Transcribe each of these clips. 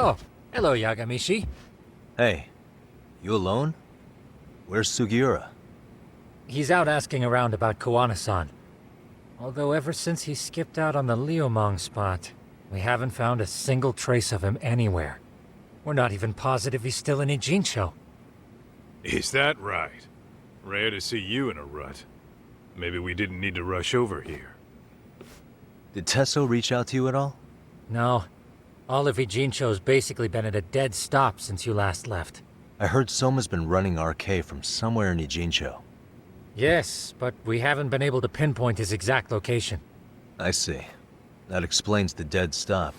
Oh, hello, Yagamishi. Hey, you alone? Where's Sugiura? He's out asking around about Kuwana-san. Although ever since he skipped out on the Liumang spot, we haven't found a single trace of him anywhere. We're not even positive he's still in Ijincho. Is that right? Rare to see you in a rut. Maybe we didn't need to rush over here. Did Tesso reach out to you at all? No. All of Ijincho's basically been at a dead stop since you last left. I heard Soma's been running RK from somewhere in Ijincho. Yes, but we haven't been able to pinpoint his exact location. I see. That explains the dead stop.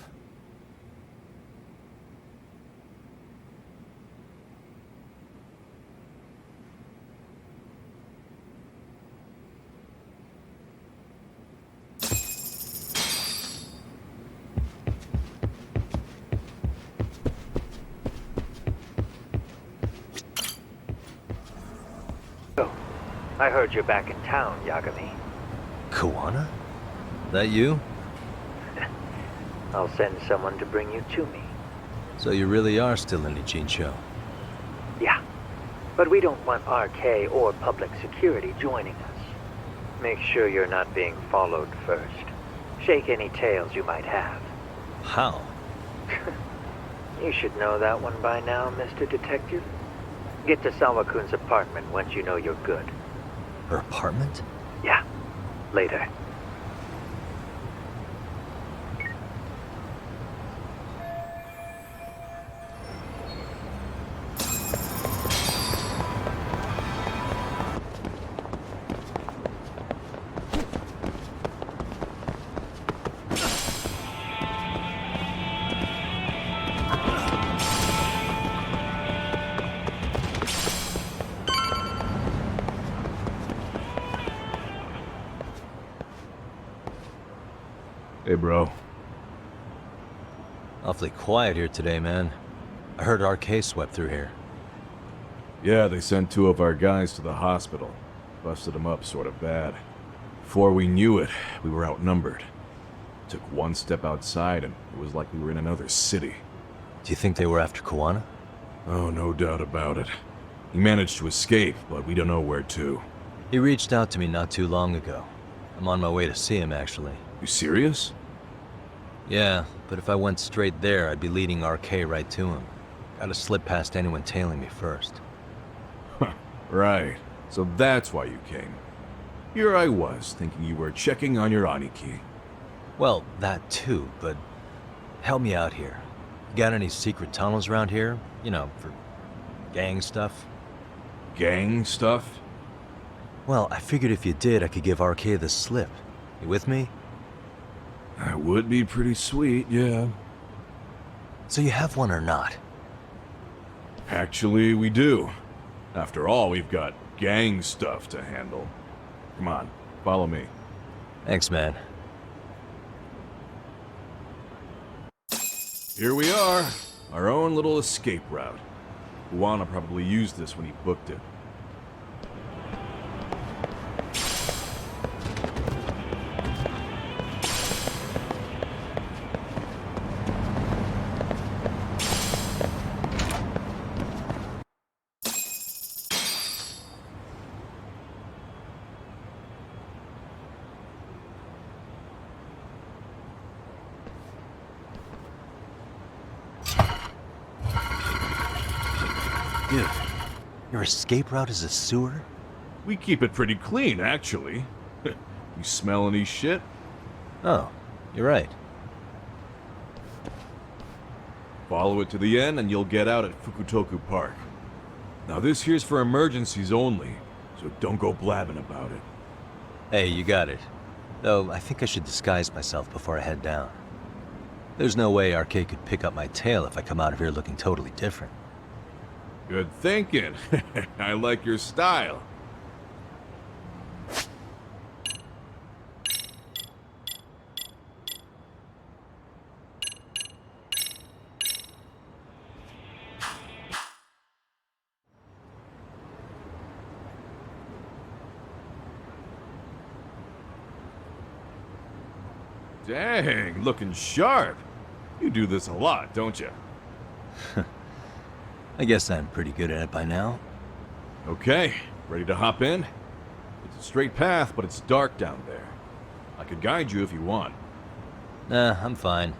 I heard you're back in town, Yagami. Kuwana? That you? I'll send someone to bring you to me. So you really are still in Ijincho? Yeah, but we don't want RK or public security joining us. Make sure you're not being followed first. Shake any tails you might have. How? You should know that one by now, Mr. Detective. Get to Sawakun's apartment once you know you're good. Her apartment? Yeah, later. Hey, bro. Awfully quiet here today, man. I heard RK swept through here. Yeah, they sent 2 of our guys to the hospital. Busted them up sort of bad. Before we knew it, we were outnumbered. Took one step outside and it was like we were in another city. Do you think they were after Kuwana? Oh, no doubt about it. He managed to escape, but we don't know where to. He reached out to me not too long ago. I'm on my way to see him, actually. You serious? Yeah, but if I went straight there, I'd be leading RK right to him. Gotta slip past anyone tailing me first. Right. So that's why you came. Here I was, thinking you were checking on your Aniki. Well, that too, but help me out here. You got any secret tunnels around here? You know, for gang stuff? Gang stuff? Well, I figured if you did, I could give RK the slip. You with me? That would be pretty sweet, yeah. So you have one or not? Actually, we do. After all, we've got gang stuff to handle. Come on, follow me. Thanks, man. Here we are, our own little escape route. Kuwana probably used this when he booked it. Dude, your escape route is a sewer? We keep it pretty clean, actually. You smell any shit? Oh, you're right. Follow it to the end and you'll get out at Fukutoku Park. Now this here's for emergencies only, so don't go blabbing about it. Hey, you got it. Though, I think I should disguise myself before I head down. There's no way RK could pick up my tail if I come out of here looking totally different. Good thinking. I like your style. Dang, looking sharp. You do this a lot, don't you? I guess I'm pretty good at it by now. Okay, ready to hop in? It's a straight path, but it's dark down there. I could guide you if you want. Nah, I'm fine.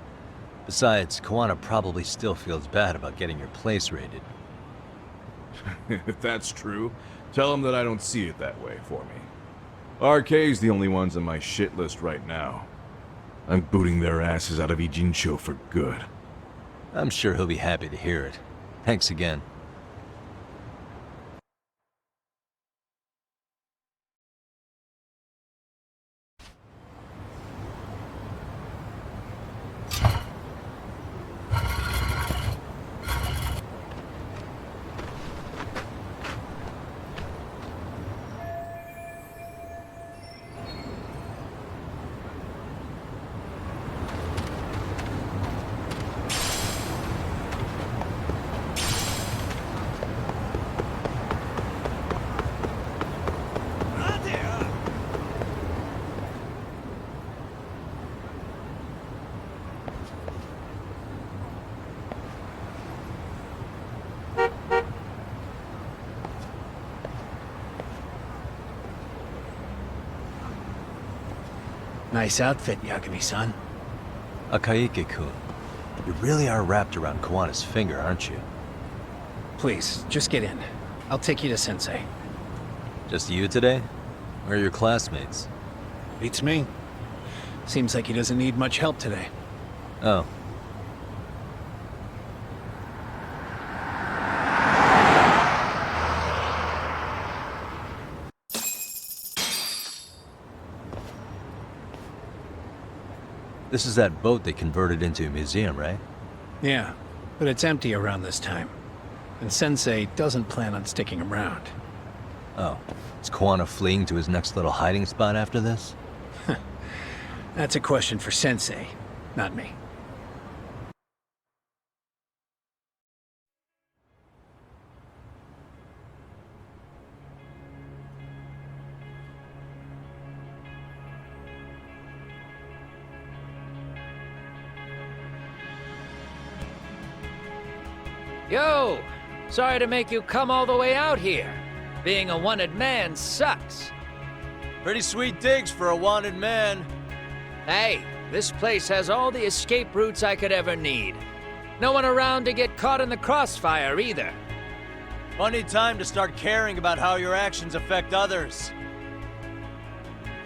Besides, Kuwana probably still feels bad about getting your place raided. If that's true, tell him that I don't see it that way for me. RK's the only ones on my shit list right now. I'm booting their asses out of Ijincho for good. I'm sure he'll be happy to hear it. Thanks again. Nice outfit, Yagami-san. Akaike-kun, you really are wrapped around Kuwana's finger, aren't you? Please, just get in. I'll take you to Sensei. Just you today? Where are your classmates? Beats me. Seems like he doesn't need much help today. Oh. This is that boat they converted into a museum, right? Yeah, but it's empty around this time. And Sensei doesn't plan on sticking around. Oh. Is Kuwana fleeing to his next little hiding spot after this? That's a question for Sensei, not me. Yo! Sorry to make you come all the way out here. Being a wanted man sucks. Pretty sweet digs for a wanted man. Hey, this place has all the escape routes I could ever need. No one around to get caught in the crossfire either. Funny time to start caring about how your actions affect others.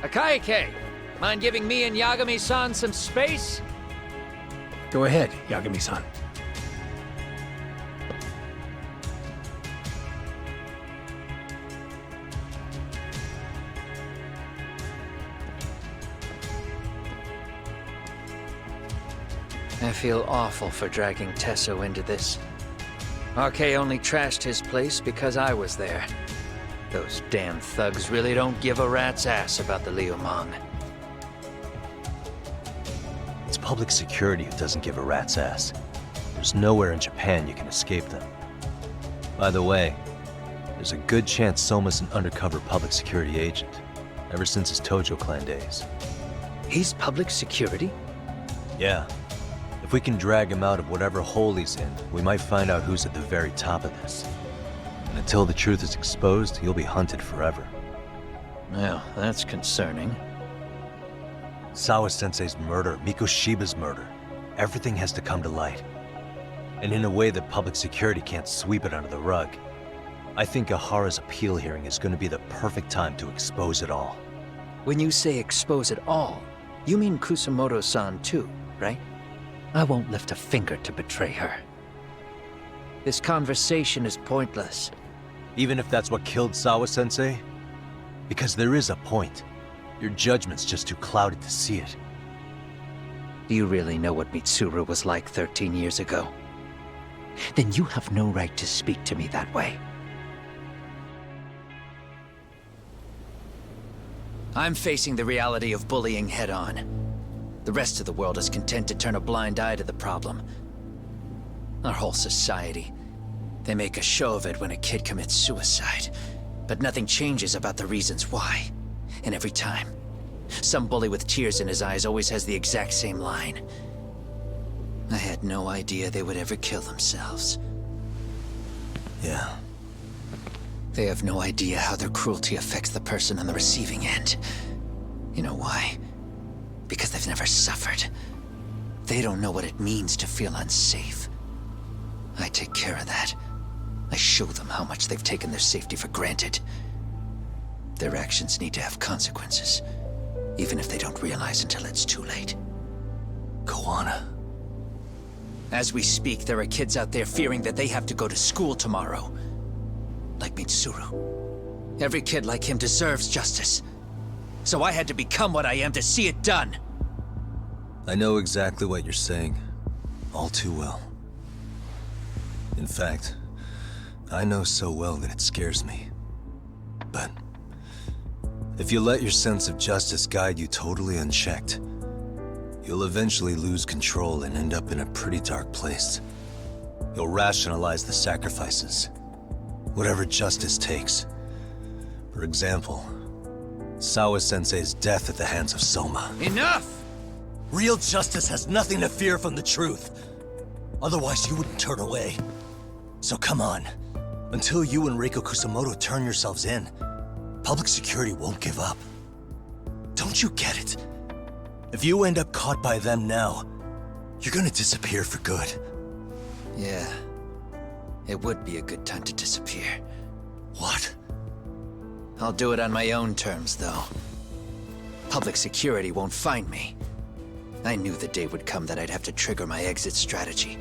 Akaike, mind giving me and Yagami-san some space? Go ahead, Yagami-san. I feel awful for dragging Tesso into this. RK only trashed his place because I was there. Those damn thugs really don't give a rat's ass about the Liumang. It's public security who doesn't give a rat's ass. There's nowhere in Japan you can escape them. By the way, there's a good chance Soma's an undercover public security agent, ever since his Tojo clan days. He's public security? Yeah. If we can drag him out of whatever hole he's in, we might find out who's at the very top of this. And until the truth is exposed, he'll be hunted forever. Well, that's concerning. Sawa-sensei's murder, Mikoshiba's murder. Everything has to come to light. And in a way that public security can't sweep it under the rug. I think Ehara's appeal hearing is going to be the perfect time to expose it all. When you say expose it all, you mean Kusumoto-san too, right? I won't lift a finger to betray her. This conversation is pointless. Even if that's what killed Sawa-sensei? Because there is a point. Your judgment's just too clouded to see it. Do you really know what Mitsuru was like 13 years ago? Then you have no right to speak to me that way. I'm facing the reality of bullying head-on. The rest of the world is content to turn a blind eye to the problem. Our whole society. They make a show of it when a kid commits suicide. But nothing changes about the reasons why. And every time, some bully with tears in his eyes always has the exact same line. I had no idea they would ever kill themselves. Yeah. They have no idea how their cruelty affects the person on the receiving end. You know why? Because they've never suffered. They don't know what it means to feel unsafe. I take care of that. I show them how much they've taken their safety for granted. Their actions need to have consequences, even if they don't realize until it's too late. Kuwana. As we speak, there are kids out there fearing that they have to go to school tomorrow. Like Mitsuru. Every kid like him deserves justice. So I had to become what I am to see it done. I know exactly what you're saying. All too well. In fact, I know so well that it scares me. But if you let your sense of justice guide you totally unchecked, you'll eventually lose control and end up in a pretty dark place. You'll rationalize the sacrifices, whatever justice takes. For example, Sawa-sensei's death at the hands of Soma. Enough! Real justice has nothing to fear from the truth. Otherwise, you wouldn't turn away. So come on. Until you and Reiko Kusumoto turn yourselves in, public security won't give up. Don't you get it? If you end up caught by them now, you're gonna disappear for good. Yeah. It would be a good time to disappear. What? I'll do it on my own terms, though. Public security won't find me. I knew the day would come that I'd have to trigger my exit strategy.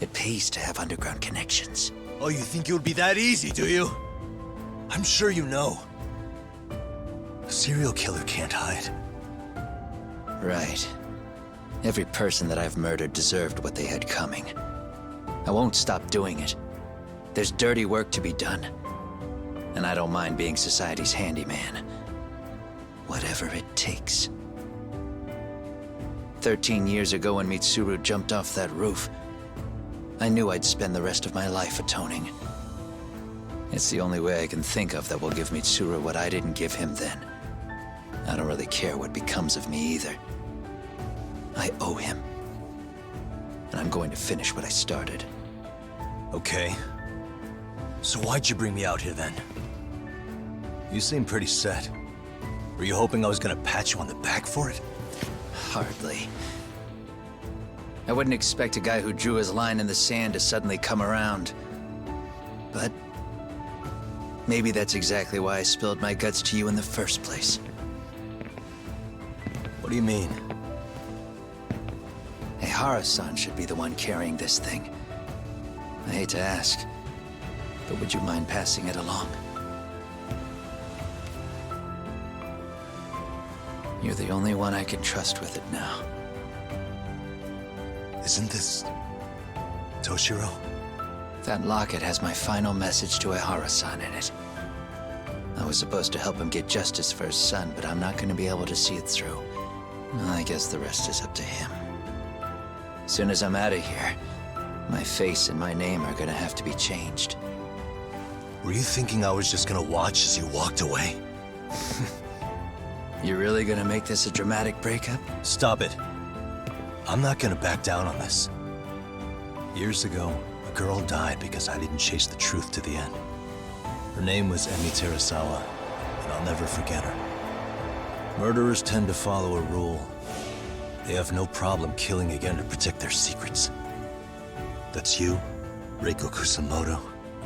It pays to have underground connections. Oh, you think it would be that easy, do you? I'm sure you know. A serial killer can't hide. Right. Every person that I've murdered deserved what they had coming. I won't stop doing it. There's dirty work to be done. And I don't mind being society's handyman. Whatever it takes. 13 years ago when Mitsuru jumped off that roof, I knew I'd spend the rest of my life atoning. It's the only way I can think of that will give Mitsuru what I didn't give him then. I don't really care what becomes of me either. I owe him. And I'm going to finish what I started. Okay. So why'd you bring me out here then? You seem pretty set. Were you hoping I was gonna pat you on the back for it? Hardly. I wouldn't expect a guy who drew his line in the sand to suddenly come around. But maybe that's exactly why I spilled my guts to you in the first place. What do you mean? Ehara-san should be the one carrying this thing. I hate to ask, but would you mind passing it along? You're the only one I can trust with it now. Isn't this... Toshiro? That locket has my final message to Ehara-san in it. I was supposed to help him get justice for his son, but I'm not going to be able to see it through. Well, I guess the rest is up to him. Soon as I'm out of here, my face and my name are gonna have to be changed. Were you thinking I was just gonna watch as you walked away? You really gonna make this a dramatic breakup? Stop it. I'm not gonna back down on this. Years ago, a girl died because I didn't chase the truth to the end. Her name was Emi Terasawa, and I'll never forget her. Murderers tend to follow a rule. They have no problem killing again to protect their secrets. That's you, Reiko Kusumoto.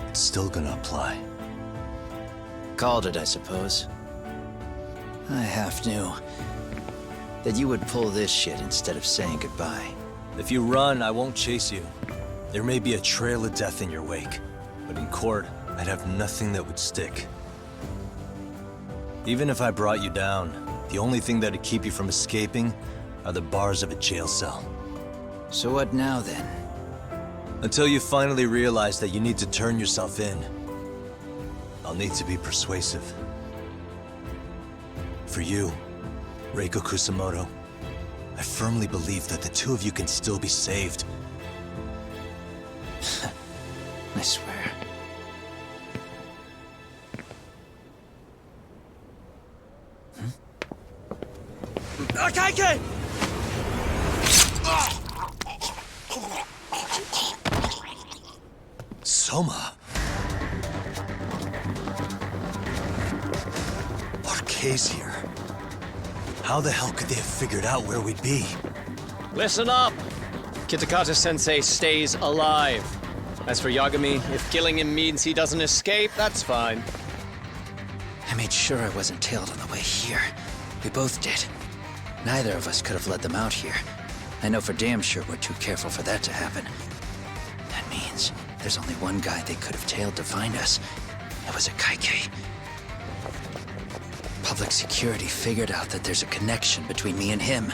It's still gonna apply. Called it, I suppose. I half knew that you would pull this shit instead of saying goodbye. If you run, I won't chase you. There may be a trail of death in your wake, but in court, I'd have nothing that would stick. Even if I brought you down, the only thing that'd keep you from escaping are the bars of a jail cell. So what now, then? Until you finally realize that you need to turn yourself in, I'll need to be persuasive. For you, Reiko Kusumoto, I firmly believe that the two of you can still be saved. I swear. Akaike! Soma. RK's here. How the hell could they have figured out where we'd be? Listen up! Kitakata-sensei stays alive. As for Yagami, if killing him means he doesn't escape, that's fine. I made sure I wasn't tailed on the way here. We both did. Neither of us could have led them out here. I know for damn sure we're too careful for that to happen. That means there's only one guy they could have tailed to find us. It was a Kaike. Public security figured out that there's a connection between me and him.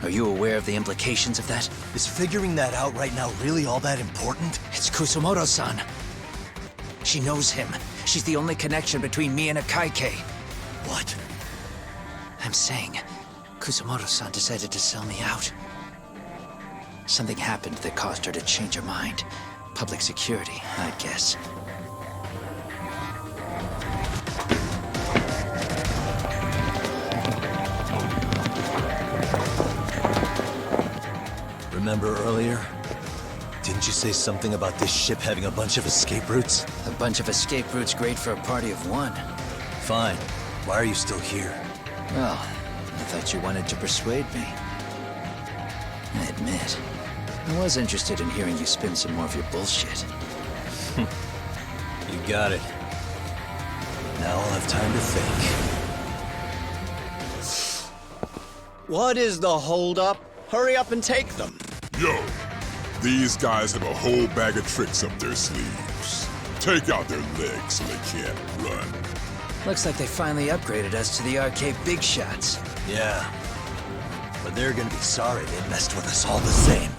Are you aware of the implications of that? Is figuring that out right now really all that important? It's Kusumoto-san. She knows him. She's the only connection between me and a Kaike. What? I'm saying, Kusumoto-san decided to sell me out. Something happened that caused her to change her mind. Public security, I'd guess. Remember earlier? Didn't you say something about this ship having a bunch of escape routes? A bunch of escape routes great for a party of one. Fine. Why are you still here? Well, I thought you wanted to persuade me. I admit, I was interested in hearing you spin some more of your bullshit. You got it. Now I'll have time to think. What is the holdup? Hurry up and take them. Yo, these guys have a whole bag of tricks up their sleeves. Take out their legs so they can't run. Looks like they finally upgraded us to the arcade big shots. Yeah. But they're gonna be sorry they messed with us all the same.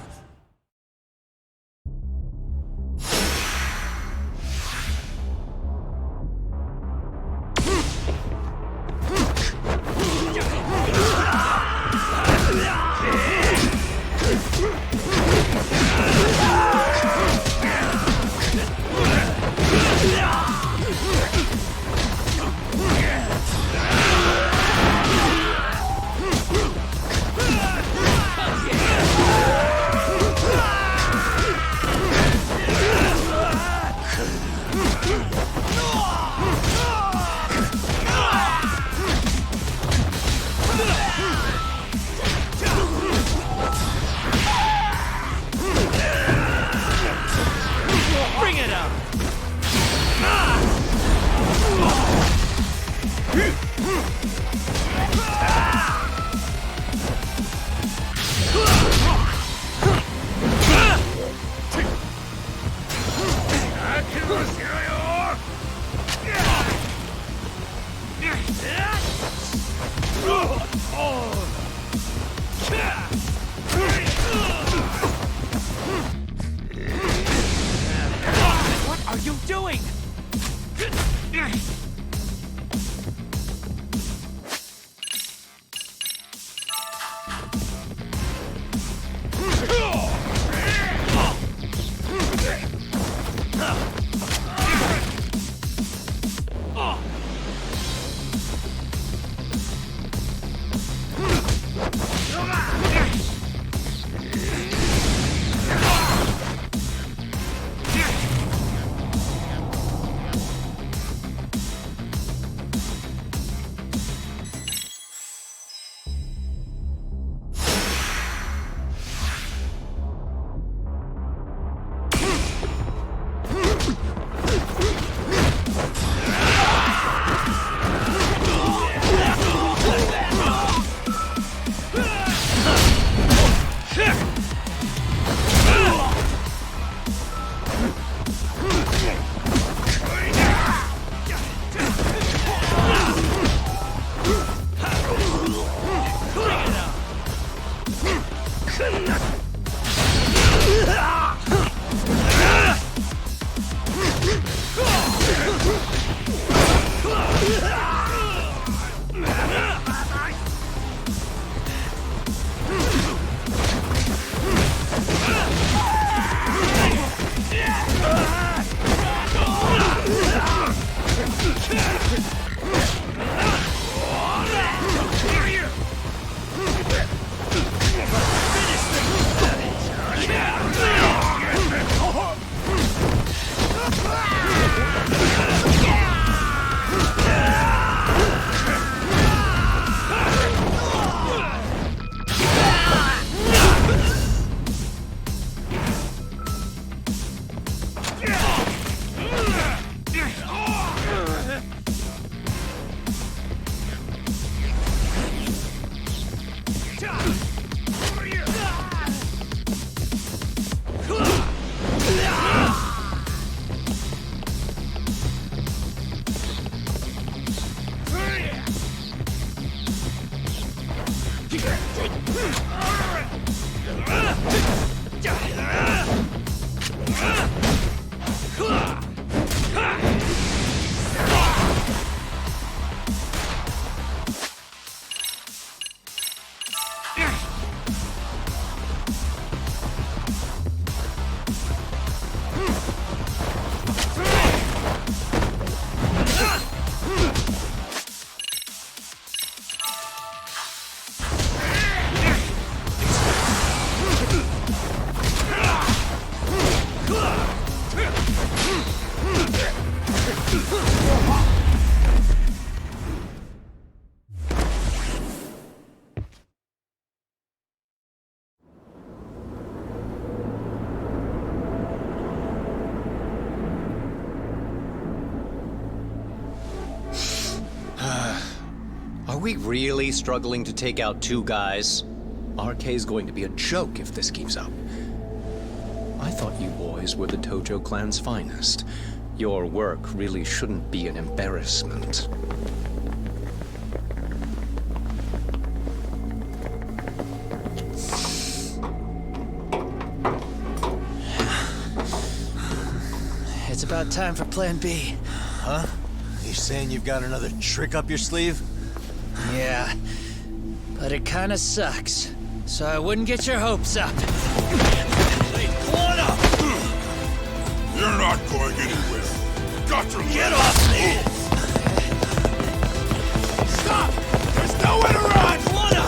What are you doing? Are we really struggling to take out two guys? RK's going to be a joke if this keeps up. I thought you boys were the Tojo clan's finest. Your work really shouldn't be an embarrassment. It's about time for Plan B. Huh? You saying you've got another trick up your sleeve? Yeah, but it kinda sucks. So I wouldn't get your hopes up. Hey, Kuwana! You're not going anywhere. Got your Get off me! Stop! There's nowhere to run! Kuwana!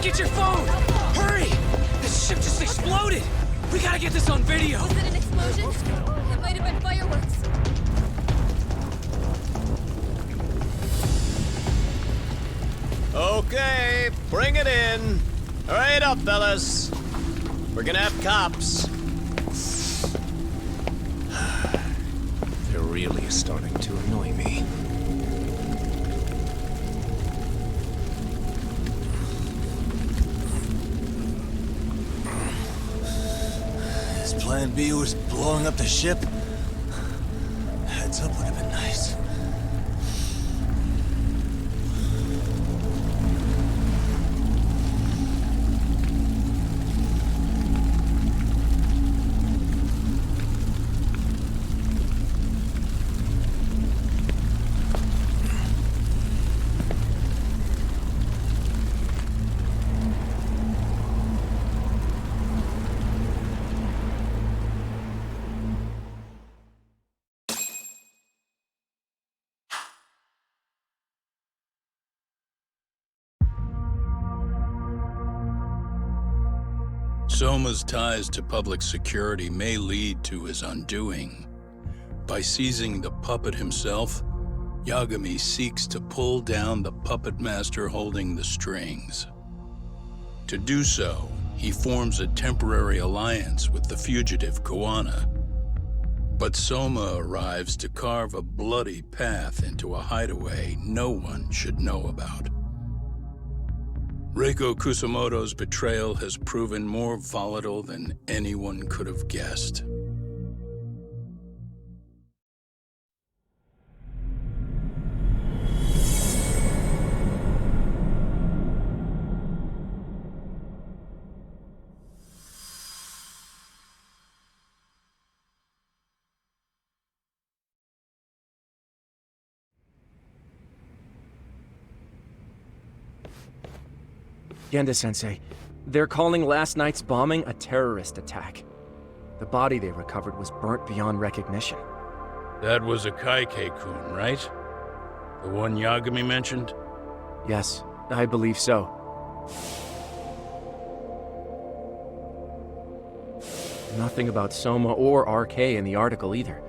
Get your phone! Hurry! This ship just exploded! We gotta get this on video! Was it an explosion? It might have been fireworks. Okay, bring it in. Hurry it up, fellas. We're gonna have cops. They're really starting to annoy me. Plan B was blowing up the ship? Heads up would have been nice. Soma's ties to public security may lead to his undoing. By seizing the puppet himself, Yagami seeks to pull down the puppet master holding the strings. To do so, he forms a temporary alliance with the fugitive Kuwana. But Soma arrives to carve a bloody path into a hideaway no one should know about. Reiko Kusumoto's betrayal has proven more volatile than anyone could have guessed. Genda-sensei, they're calling last night's bombing a terrorist attack. The body they recovered was burnt beyond recognition. That was a Kaike-kun, right? The one Yagami mentioned? Yes, I believe so. Nothing about Soma or RK in the article either.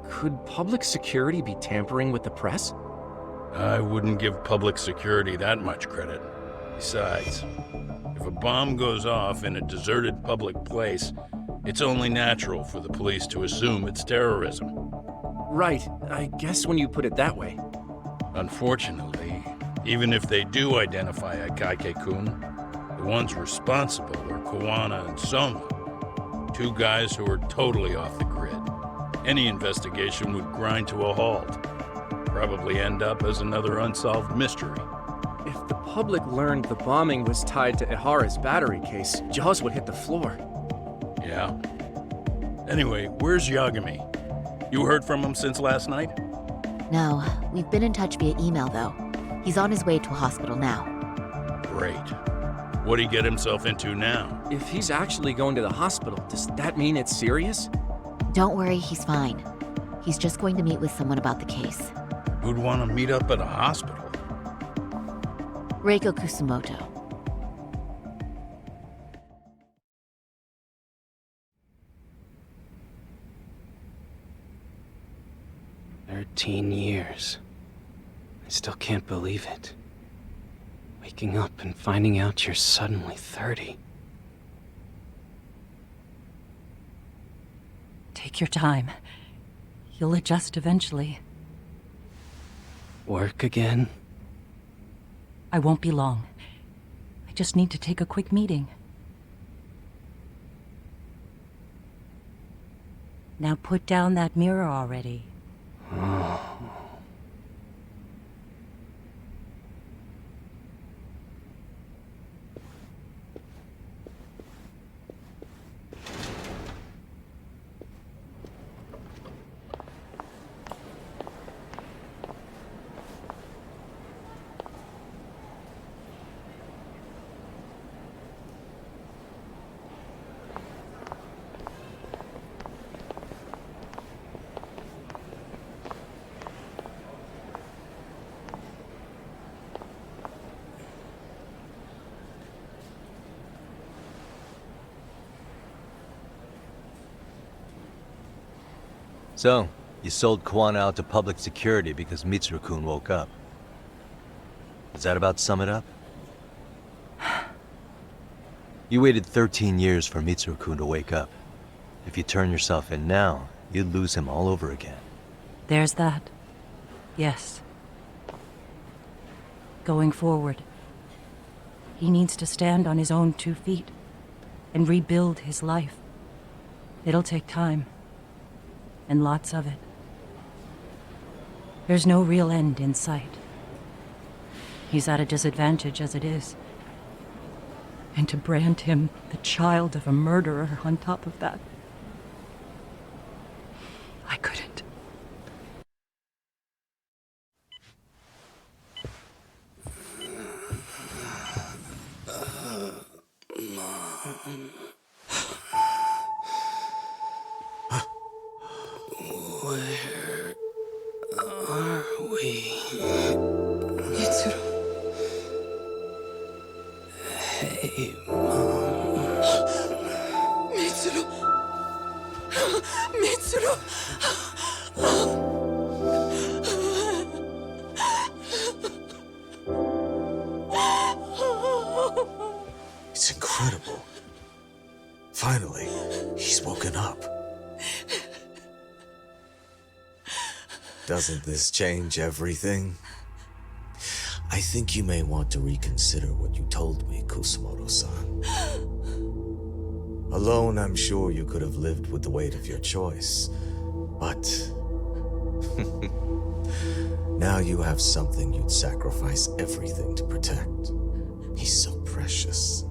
Could public security be tampering with the press? I wouldn't give public security that much credit. Besides, if a bomb goes off in a deserted public place, it's only natural for the police to assume it's terrorism. Right, I guess when you put it that way. Unfortunately, Even if they do identify Akaike-kun, the ones responsible are Kuwana and Soma, two guys who are totally off the grid. Any investigation would grind to a halt. Probably end up as another unsolved mystery. If the public learned the bombing was tied to Ehara's battery case, jaws would hit the floor. Yeah. Anyway, where's Yagami? You heard from him since last night? No, we've been in touch via email though. He's on his way to a hospital now. Great. What'd he get himself into now? If he's actually going to the hospital, does that mean it's serious? Don't worry, he's fine. He's just going to meet with someone about the case. Who'd want to meet up at a hospital? Reiko Kusumoto. "13 years. I still can't believe it. Waking up and finding out you're suddenly 30. Take your time. You'll adjust eventually. Work again? I won't be long. I just need to take a quick meeting. Now put down that mirror already. Oh. So, you sold Kuwana out to public security because Mitsuru-kun woke up. Does that about sum it up? You waited 13 years for Mitsuru-kun to wake up. If you turn yourself in now, you'd lose him all over again. There's that. Yes. Going forward, he needs to stand on his own 2 feet and rebuild his life. It'll take time. And lots of it. There's no real end in sight. He's at a disadvantage as it is. And to brand him the child of a murderer on top of that, I couldn't. Where are we? Mitsuru. Hey, Mom. Mitsuru. Mitsuru. It's incredible. Finally, he's woken up. Doesn't this change everything? I think you may want to reconsider what you told me, Kusumoto-san. Alone, I'm sure you could have lived with the weight of your choice, but... now you have something you'd sacrifice everything to protect. He's so precious,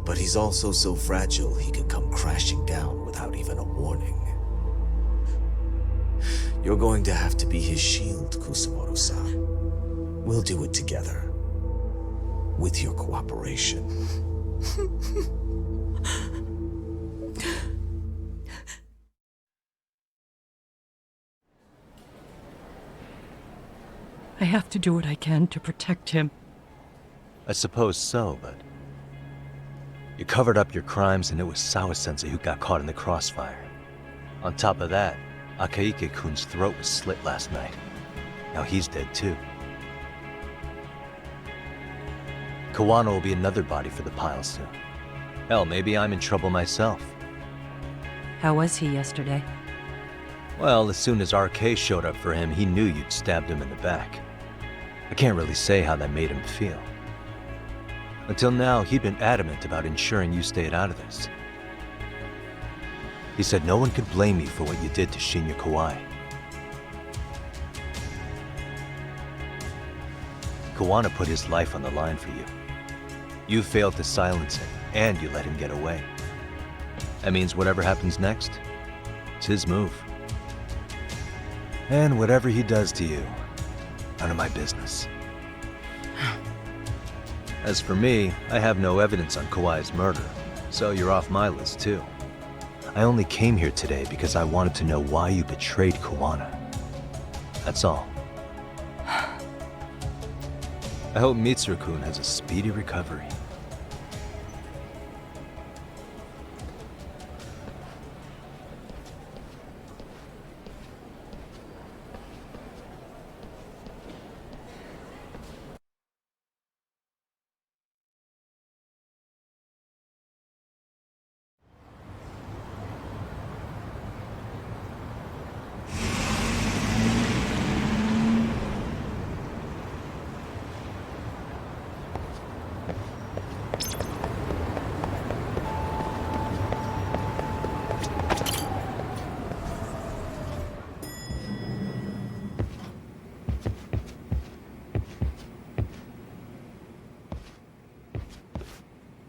but he's also so fragile he could come crashing down without even a warning. You're going to have to be his shield, Kusumoto-san. We'll do it together. With your cooperation. I have to do what I can to protect him. I suppose so, but... You covered up your crimes and it was Sawa-sensei who got caught in the crossfire. On top of that, Akaike-kun's throat was slit last night. Now he's dead too. Kuwana will be another body for the pile soon. Hell, maybe I'm in trouble myself. How was he yesterday? Well, as soon as RK showed up for him, he knew you'd stabbed him in the back. I can't really say how that made him feel. Until now, he'd been adamant about ensuring you stayed out of this. He said no one could blame you for what you did to Shinya Kawai. Kuwana put his life on the line for you. You failed to silence him, and you let him get away. That means whatever happens next, it's his move. And whatever he does to you, none of my business. As for me, I have no evidence on Kawai's murder, so you're off my list too. I only came here today because I wanted to know why you betrayed Kuwana. That's all. I hope Mitsuru-kun has a speedy recovery.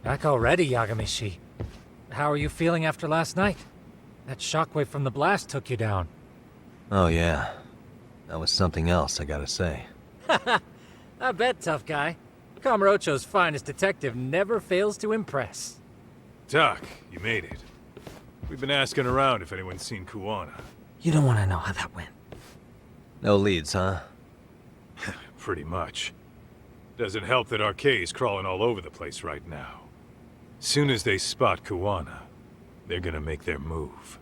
Back already, Yagamishi. How are you feeling after last night? That shockwave from the blast took you down. Oh yeah, that was something else, I gotta say. I bet, tough guy. Kamurocho's finest detective never fails to impress. Doc, you made it. We've been asking around if anyone's seen Kuwana. You don't want to know how that went. No leads, huh? Pretty much. Doesn't help that RK's crawling all over the place right now. Soon as they spot Kuwana, they're gonna make their move.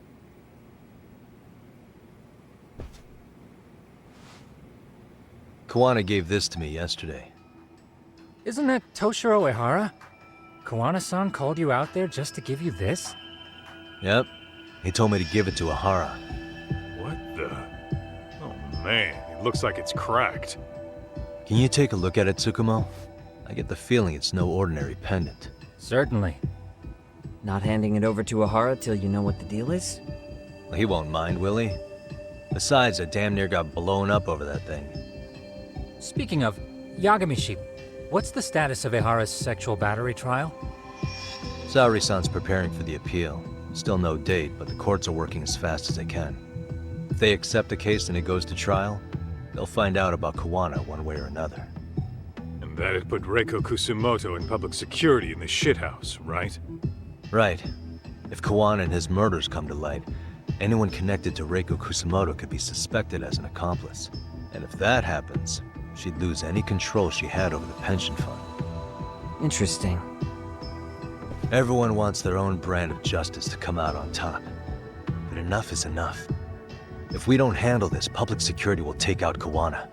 Kuwana gave this to me yesterday. Isn't that Toshiro Ehara? Kuwana-san called you out there just to give you this? Yep. He told me to give it to Ehara. What the? Oh man, it looks like it's cracked. Can you take a look at it, Tsukumo? I get the feeling it's no ordinary pendant. Certainly. Not handing it over to Ehara till you know what the deal is? Well, he won't mind, will he? Besides, I damn near got blown up over that thing. Speaking of, Yagamishi, what's the status of Ehara's sexual battery trial? Saori-san's preparing for the appeal. Still no date, but the courts are working as fast as they can. If they accept the case and it goes to trial, they'll find out about Kuwana one way or another. And that'd put Reiko Kusumoto in public security in the shithouse, right? Right. If Kuwana and his murders come to light, anyone connected to Reiko Kusumoto could be suspected as an accomplice. And if that happens, she'd lose any control she had over the pension fund. Interesting. Everyone wants their own brand of justice to come out on top. But enough is enough. If we don't handle this, public security will take out Kuwana.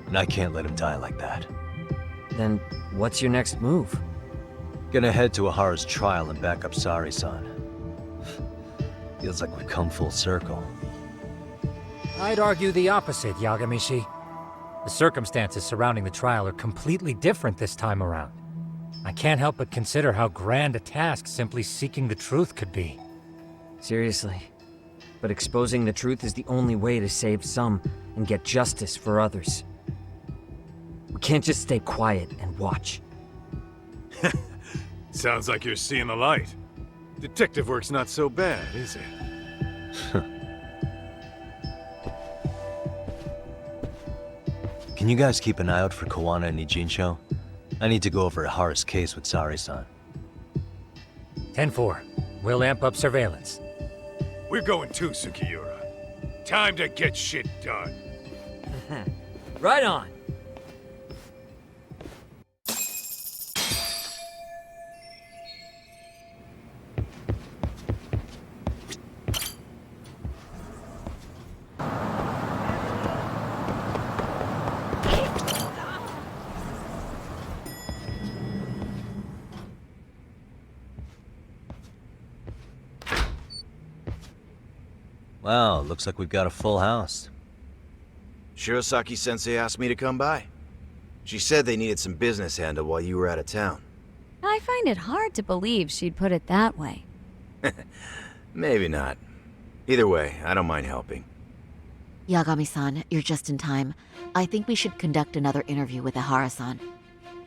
And I can't let him die like that. Then what's your next move? Gonna head to Ehara's trial and back up Saori-san. Feels like we've come full circle. I'd argue the opposite, Yagamishi. The circumstances surrounding the trial are completely different this time around. I can't help but consider how grand a task simply seeking the truth could be. Seriously. But exposing the truth is the only way to save some and get justice for others. We can't just stay quiet and watch. Sounds like you're seeing the light. Detective work's not so bad, is it? Can you guys keep an eye out for Kuwana and Nijincho? I need to go over Ehara's case with Saori-san. 10-4. We'll amp up surveillance. We're going too, Sukiura. Time to get shit done. Right on. Wow, looks like we've got a full house. Shirosaki-sensei asked me to come by. She said they needed some business handled while you were out of town. I find it hard to believe she'd put it that way. Maybe not. Either way, I don't mind helping. Yagami-san, you're just in time. I think we should conduct another interview with Ehara-san.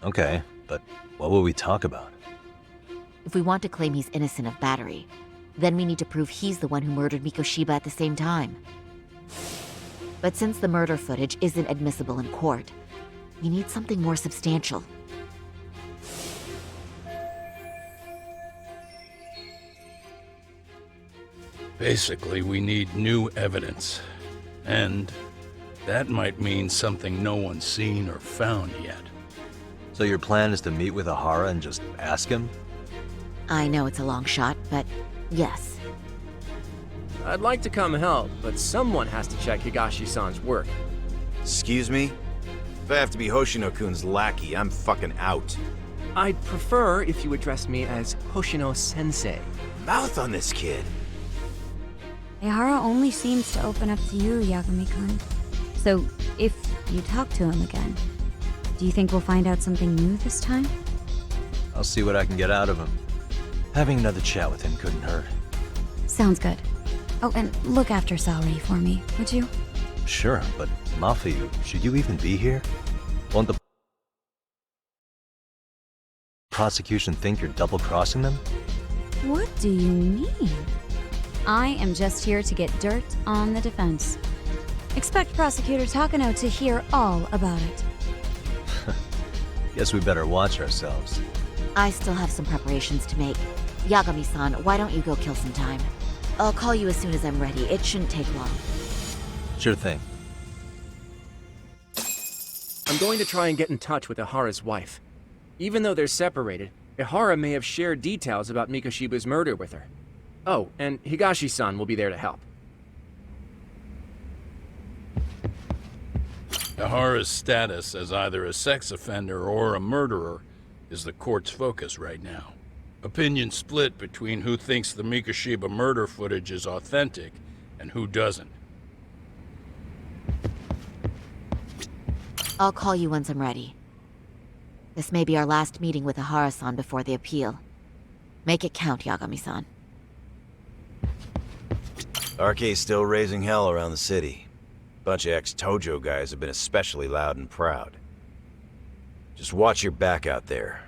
Okay, but what will we talk about? If we want to claim he's innocent of battery, then we need to prove he's the one who murdered Mikoshiba at the same time. But since the murder footage isn't admissible in court, we need something more substantial. Basically, we need new evidence. And that might mean something no one's seen or found yet. So your plan is to meet with Ehara and just ask him? I know it's a long shot, but yes. I'd like to come help, but someone has to check Higashi-san's work. Excuse me? If I have to be Hoshino-kun's lackey, I'm fucking out. I'd prefer if you address me as Hoshino-sensei. Mouth on this kid. Ehara only seems to open up to you, Yagami-kun. So, if you talk to him again, do you think we'll find out something new this time? I'll see what I can get out of him. Having another chat with him couldn't hurt. Sounds good. Oh, and look after Saori for me, would you? Sure, but Mafuyu, should you even be here? Won't the prosecution think you're double-crossing them? What do you mean? I am just here to get dirt on the defense. Expect Prosecutor Takano to hear all about it. Guess we better watch ourselves. I still have some preparations to make. Yagami-san, why don't you go kill some time? I'll call you as soon as I'm ready. It shouldn't take long. Sure thing. I'm going to try and get in touch with Ehara's wife. Even though they're separated, Ehara may have shared details about Mikoshiba's murder with her. Oh, and Higashi-san will be there to help. Ehara's status as either a sex offender or a murderer is the court's focus right now. Opinions split between who thinks the Mikoshiba murder footage is authentic and who doesn't. I'll call you once I'm ready. This may be our last meeting with Ehara-san before the appeal. Make it count, Yagami-san. RK's still raising hell around the city. Bunch of ex-Tojo guys have been especially loud and proud. Just watch your back out there.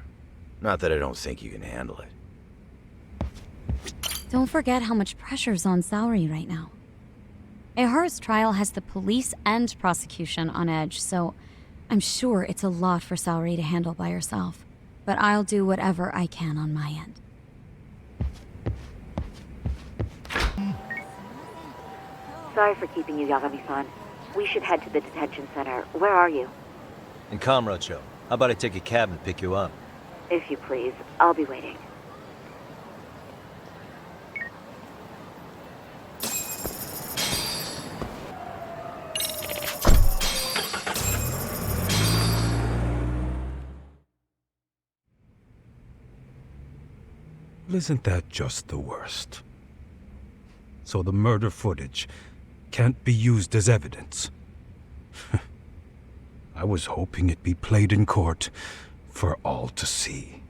Not that I don't think you can handle it. Don't forget how much pressure's on Saori right now. Ehara's trial has the police and prosecution on edge, so I'm sure it's a lot for Saori to handle by herself. But I'll do whatever I can on my end. Sorry for keeping you, Yagami-san. We should head to the detention center. Where are you? In Kamurocho. How about I take a cab and pick you up? If you please. I'll be waiting. Isn't that just the worst? So the murder footage can't be used as evidence. I was hoping it'd be played in court for all to see.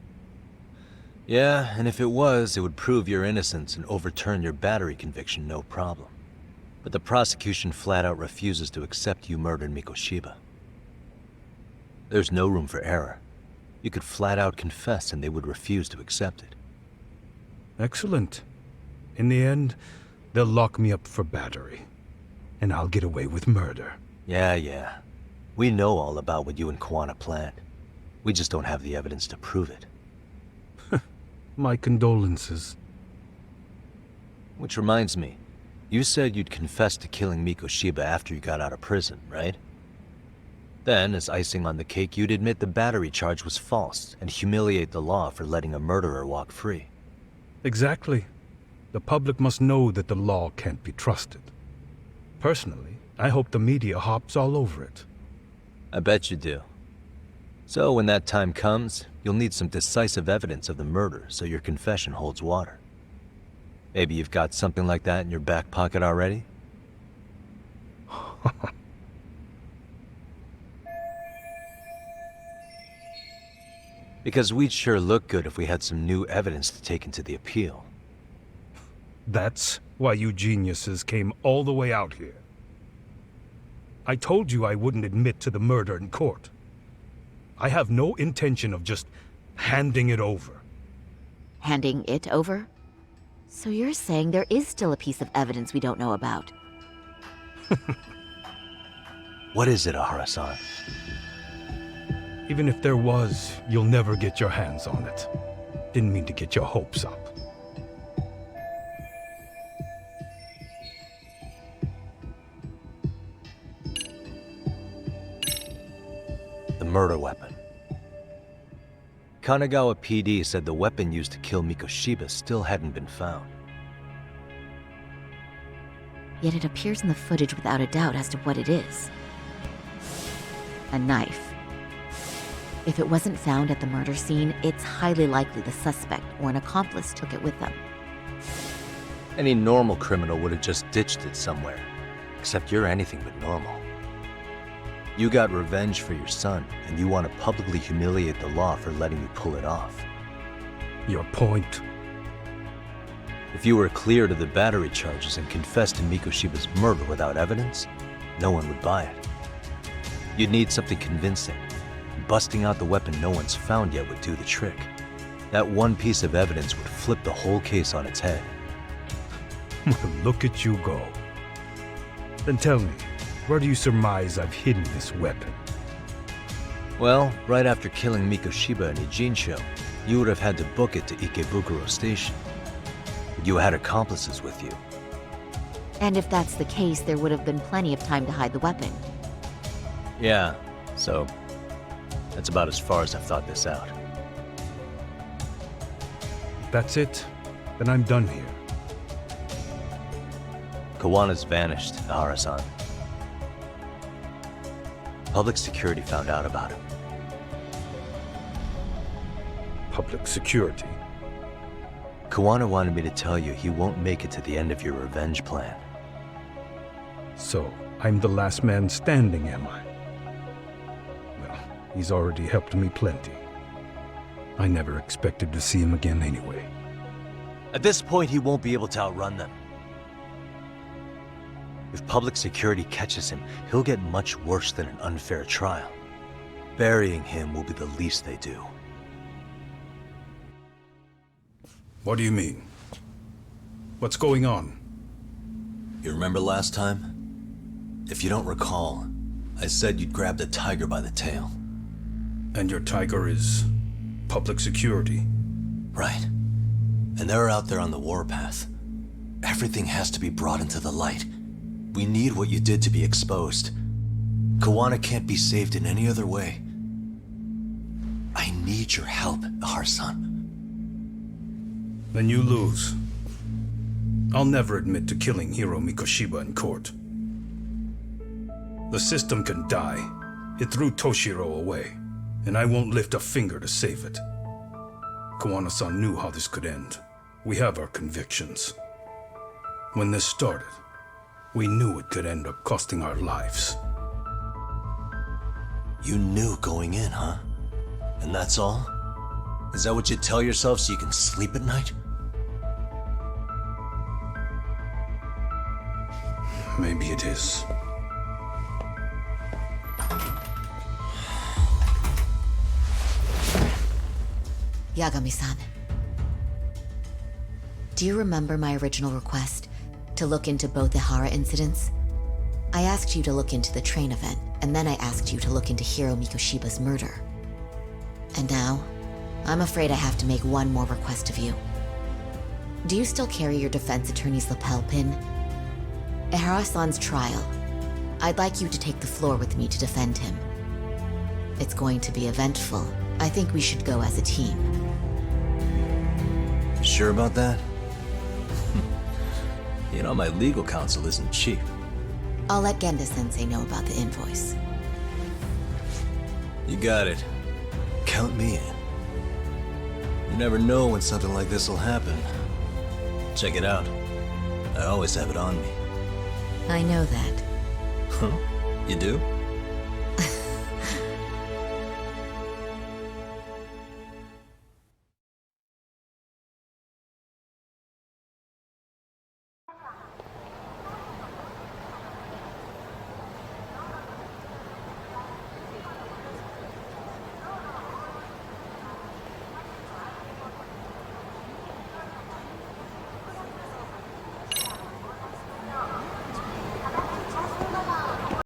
Yeah, and if it was, it would prove your innocence and overturn your battery conviction, no problem. But the prosecution flat out refuses to accept you murdered Mikoshiba. There's no room for error. You could flat out confess and they would refuse to accept it. Excellent. In the end, they'll lock me up for battery. And I'll get away with murder. Yeah. We know all about what you and Kuwana planned. We just don't have the evidence to prove it. My condolences. Which reminds me, you said you'd confess to killing Mikoshiba after you got out of prison, right? Then, as icing on the cake, you'd admit the battery charge was false and humiliate the law for letting a murderer walk free. Exactly. The public must know that the law can't be trusted. Personally, I hope the media hops all over it. I bet you do. So when that time comes, you'll need some decisive evidence of the murder so your confession holds water. Maybe you've got something like that in your back pocket already? Because we'd sure look good if we had some new evidence to take into the appeal. That's why you geniuses came all the way out here. I told you I wouldn't admit to the murder in court. I have no intention of just handing it over. Handing it over? So you're saying there is still a piece of evidence we don't know about? What is it, Ehara-san? Even if there was, you'll never get your hands on it. Didn't mean to get your hopes up. The murder weapon. Kanagawa PD said the weapon used to kill Mikoshiba still hadn't been found. Yet it appears in the footage without a doubt as to what it is. A knife. If it wasn't found at the murder scene, it's highly likely the suspect or an accomplice took it with them. Any normal criminal would have just ditched it somewhere. Except you're anything but normal. You got revenge for your son, and you want to publicly humiliate the law for letting you pull it off. Your point? If you were cleared of the battery charges and confessed to Mikoshiba's murder without evidence, no one would buy it. You'd need something convincing. Busting out the weapon no one's found yet would do the trick. That one piece of evidence would flip the whole case on its head. Look at you go. Then tell me, where do you surmise I've hidden this weapon? Well, right after killing Mikoshiba and Ijincho, you would have had to book it to Ikebukuro Station. You had accomplices with you. And if that's the case, there would have been plenty of time to hide the weapon. Yeah, so that's about as far as I've thought this out. If that's it, then I'm done here. Kuwana's vanished, Ehara-san. Public security found out about him. Public security? Kuwana wanted me to tell you he won't make it to the end of your revenge plan. So, I'm the last man standing, am I? Well, he's already helped me plenty. I never expected to see him again anyway. At this point, he won't be able to outrun them. If public security catches him, he'll get much worse than an unfair trial. Burying him will be the least they do. What do you mean? What's going on? You remember last time? If you don't recall, I said you'd grab the tiger by the tail. And your tiger is public security? Right. And they're out there on the warpath. Everything has to be brought into the light. We need what you did to be exposed. Kuwana can't be saved in any other way. I need your help, Ehara-san. Then you lose. I'll never admit to killing Hiro Mikoshiba in court. The system can die. It threw Toshiro away, and I won't lift a finger to save it. Kuwana-san knew how this could end. We have our convictions. When this started, we knew it could end up costing our lives. You knew going in, huh? And that's all? Is that what you tell yourself so you can sleep at night? Maybe it is. Yagami-san. Do you remember my original request to look into both Ehara incidents? I asked you to look into the train event, and then I asked you to look into Hiro Mikoshiba's murder. And now, I'm afraid I have to make one more request of you. Do you still carry your defense attorney's lapel pin? Ehara-san's trial. I'd like you to take the floor with me to defend him. It's going to be eventful. I think we should go as a team. Sure about that? You know, my legal counsel isn't cheap. I'll let Genda-sensei know about the invoice. You got it. Count me in. You never know when something like this will happen. Check it out. I always have it on me. I know that. Huh? You do?